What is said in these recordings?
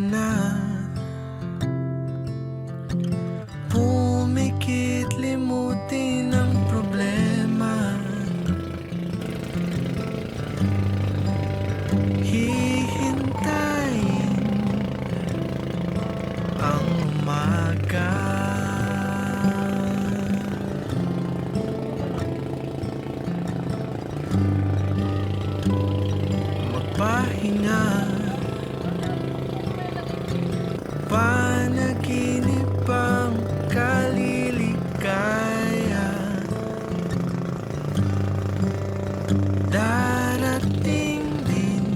na, pumikit limutin ang problema. Hihintayin ang umaga. Magpahinga, panaginip ang kaliligaya. Darating din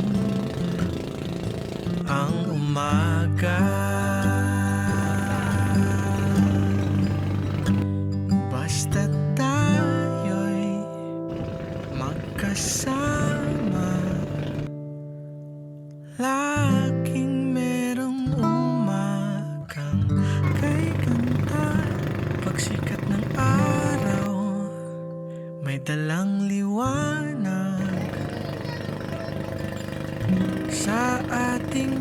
ang umaga. Basta tayo'y magkasama, laging merong umagang kay ganda. Pagsikat ng araw, may dalang liwanag sa ating